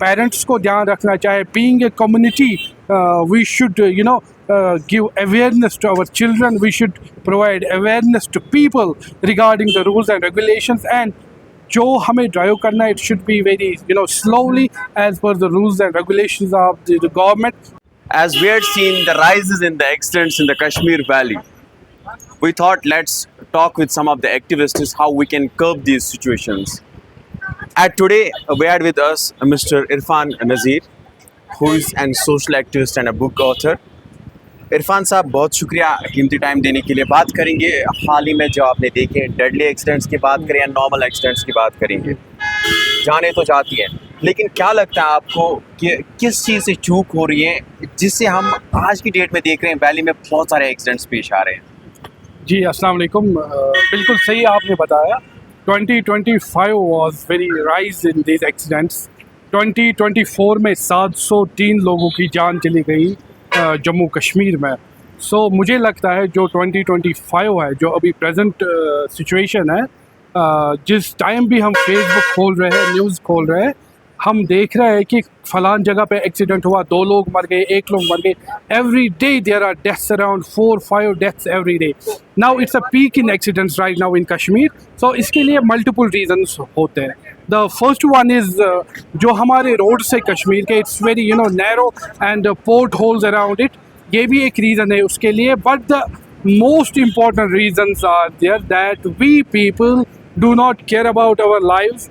Parents को ध्यान रखना चाहिए. Being a community, we should give awareness to our children. We should provide awareness to people regarding the rules and regulations, and जो हमें drive करना है, it should be very slowly as per the rules and regulations of the government. As we had seen the rises in the accidents in the Kashmir Valley, we thought let's talk with some of the activists how we can curb these situations. And today we had with us Mr. Irfan Nazir, who is a social activist and a book author. Irfan साहब, बहुत शुक्रिया कीमती time देने के लिए. बात करेंगे हाल ही में जो आपने देखे डेडली एक्सीडेंट्स की बात करें या नॉर्मल एक्सीडेंट्स की बात करेंगे. जाने तो जाती है, लेकिन क्या लगता है आपको कि किस चीज़ से चूक हो रही है जिससे हम आज की डेट में देख रहे हैं वैली में बहुत सारे एक्सीडेंट्स पेश आ रहे हैं? जी, अस्सलाम वालेकुम. बिल्कुल सही आपने बताया. 2025 was very rise in these accidents. 2024 में 703 लोगों की जान चली गई जम्मू कश्मीर में. सो मुझे लगता है जो 2025 है, जो अभी प्रेजेंट सिचुएशन है, जिस टाइम भी हम फेसबुक खोल रहे हैं, न्यूज़ खोल रहे हैं, हम देख रहे हैं कि फ़लान जगह पे एक्सीडेंट हुआ, 2 लोग मर गए, 1 लोग मर गए. Every day there are deaths, around 4-5 deaths every day. Now it's a peak in accidents right now in Kashmir. So इसके लिए मल्टीपल रीजंस होते हैं. द फर्स्ट वन इज़ जो हमारे रोड से कश्मीर के, it's very narrow and potholes around it. ये भी एक रीज़न है उसके लिए. But the most important reasons are there that we people do not care about our lives.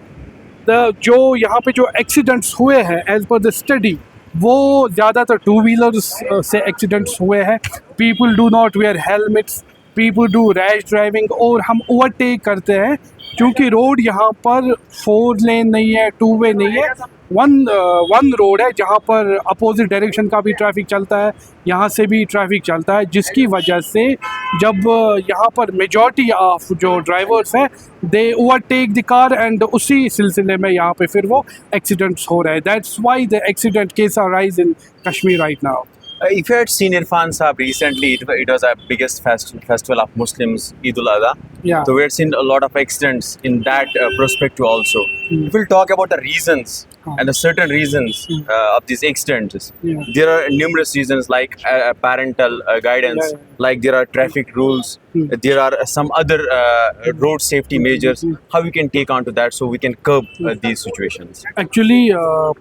जो यहाँ पे जो एक्सीडेंट्स हुए हैं एज पर द स्टडी, वो ज़्यादातर 2 व्हीलर्स से एक्सीडेंट्स हुए हैं. People do not wear helmets, people do rash driving, और हम ओवरटेक करते हैं क्योंकि रोड यहाँ पर 4 लेन नहीं है, 2 वे नहीं है, वन रोड है जहाँ पर अपोजिट डायरेक्शन का भी ट्रैफिक चलता है, यहाँ से भी ट्रैफिक चलता है, जिसकी वजह से जब यहाँ पर मेजॉरिटी ऑफ जो ड्राइवर्स हैं दे ओवरटेक द कार, एंड उसी सिलसिले में यहाँ पे फिर वो एक्सीडेंट्स हो रहे हैं. That's why the accident case are rise in Kashmir right now. If you had seen Irfan Saab recently, it was our biggest festival of Muslims, Eid ul-Adha. Yeah. So we had seen a lot of accidents in that perspective also. If we'll talk about the reasons and the certain reasons of these accidents, there are numerous reasons like parental guidance, like there are traffic rules, there are some other road safety measures. How we can take on to that so we can curb these situations? Actually,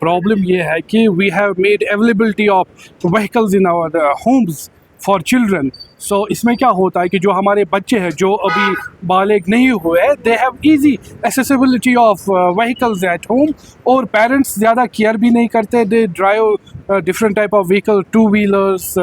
problem ये है कि we have made availability of vehicles in our homes for children. So इसमें क्या होता है कि जो हमारे बच्चे हैं जो अभी बालिग नहीं हुए, they have easy accessibility of vehicles at home, और पेरेंट्स ज़्यादा केयर भी नहीं करते. they drive different type of vehicle, 2 wheelers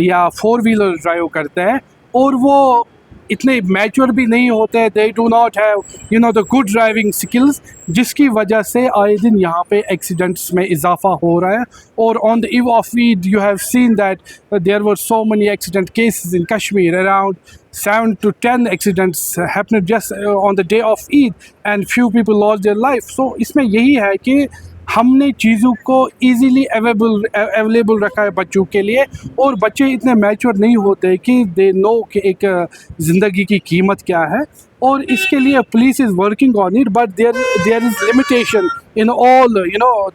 या 4 व्हीलर्स ड्राइव करते हैं, और वो इतने मैच्योर भी नहीं होते. दे do not have the good driving skills, जिसकी वजह से आए दिन यहाँ पे एक्सीडेंट्स में इजाफा हो रहा है. और on the eve of Eid you have seen that there were so many accident cases in Kashmir. Around 7 to 10 accidents happened just on the day of Eid, and few people lost their life. So इसमें यही है कि हमने चीज़ों को easily available रखा है बच्चों के लिए, और बच्चे इतने मैच्योर नहीं होते कि दे नो कि एक ज़िंदगी की कीमत क्या है. और इसके लिए police is working on it, but there is limitation in all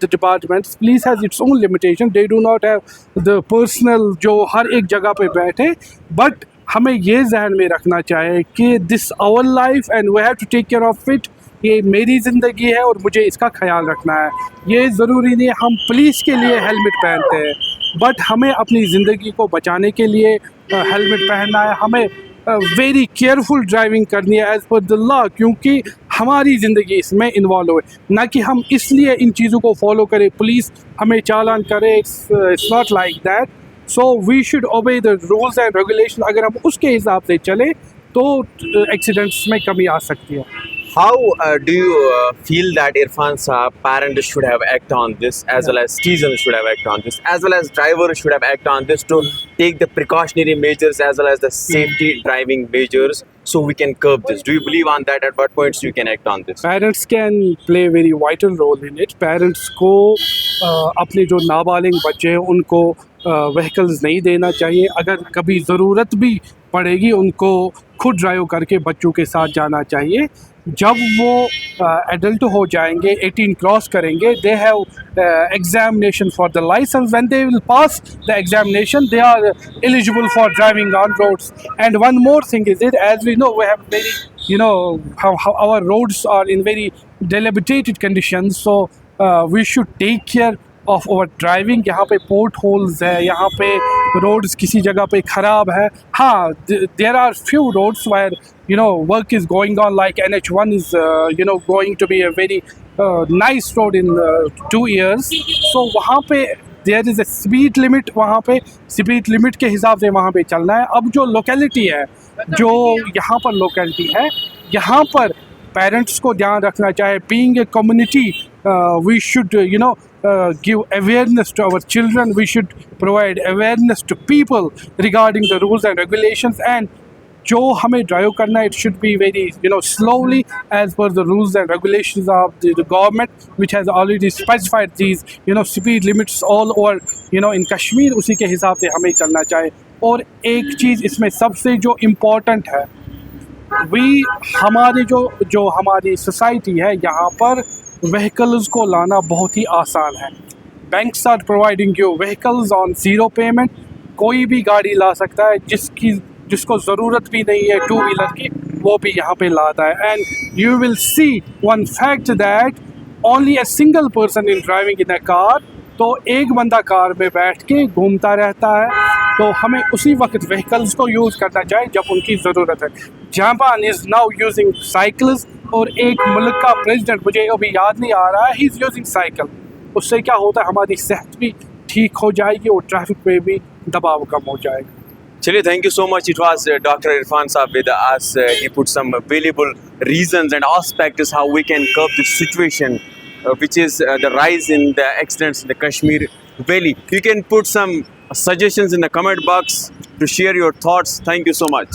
the departments. Police has its own limitation. They do not have the personnel जो हर एक जगह पे बैठे. बट हमें ये जहन में रखना चाहिए कि this our life and we have to take care of it. ये मेरी ज़िंदगी है और मुझे इसका ख्याल रखना है. ये ज़रूरी नहीं हम पुलिस के लिए हेलमेट पहनते हैं, बट हमें अपनी ज़िंदगी को बचाने के लिए हेलमेट पहनना है. हमें वेरी केयरफुल ड्राइविंग करनी है एज़ पर द लॉ, क्योंकि हमारी ज़िंदगी इसमें इन्वॉल्व है, ना कि हम इसलिए इन चीज़ों को फॉलो करें, पुलिस हमें चालान करे. It's not like that. So we should obey the rules and regulation. अगर हम उसके हिसाब से चले तो एक्सीडेंट्स में कमी आ सकती है. How do you feel that Irfan Saab, parents should have act on this, as well as citizens should have act on this, as well as drivers should have act on this to take the precautionary measures as well as the safety driving measures so we can curb this? Do you believe on that? At what points you can act on this? Parents can play a very vital role in it. Parents को अपने जो नाबालिग बच्चे हैं उनको vehicles नहीं देना चाहिए. अगर कभी ज़रूरत भी पड़ेगी उनको खुद ड्राइव करके बच्चों के साथ जाना चाहिए. जब वो एडल्ट हो जाएंगे 18 क्रॉस करेंगे they have examination for the licence when they will pass the examination they are eligible for driving on roads and one more thing is it as we know we have very you know how our roads are in very dilapidated conditions, so we should take care of our driving. यहाँ पे port holes है, यहाँ पे roads किसी जगह पे ख़राब है. हाँ, there are few roads where you know work is going on, like NH1 is you know going to be a very nice road in 2 years. So वहाँ पे there is a speed limit, वहाँ पे speed limit के हिसाब से वहाँ पे चलना है. अब जो लोकेलिटी है, जो यहाँ पर लोकेलिटी है, यहाँ पर पेरेंट्स को ध्यान रखना चाहिए. Being a community we should you know give awareness to our children, we should provide awareness to people regarding the rules and regulations, and जो हमें ड्राइव करना है it should be very you know slowly as per the rules and regulations of the government which has already specified these you know speed limits all over you know in Kashmir. उसी के हिसाब से हमें चलना चाहिए. और एक चीज़ इसमें सबसे जो इम्पोर्टेंट है, हमारी जो हमारी सोसाइटी है, यहाँ पर व्हीकल्स को लाना बहुत ही आसान है. Banks are providing you vehicles on zero payment. कोई भी गाड़ी ला सकता है, जिसको ज़रूरत भी नहीं है टू व्हीलर की, वो भी यहाँ पे लाता है. And you will see one fact that only a single person in driving in a car. तो एक बंदा कार में बैठ के घूमता रहता है. तो हमें उसी वक्त व्हीकल्स को यूज़ करना चाहिए जब उनकी ज़रूरत है. Japan is now using cycles, और एक मुल्क का प्रेसिडेंट, मुझे अभी याद नहीं आ रहा है, ही इज़ यूजिंग साइकिल. उससे क्या होता है, हमारी सेहत भी ठीक हो जाएगी और ट्रैफिक पे भी दबाव कम हो जाएगा. Chile, thank you so much. It was Dr. Irfan Saab with us. He put some valuable reasons and aspects how we can curb this situation, which is the rise in the accidents in the Kashmir Valley. You can put some suggestions in the comment box to share your thoughts. Thank you so much.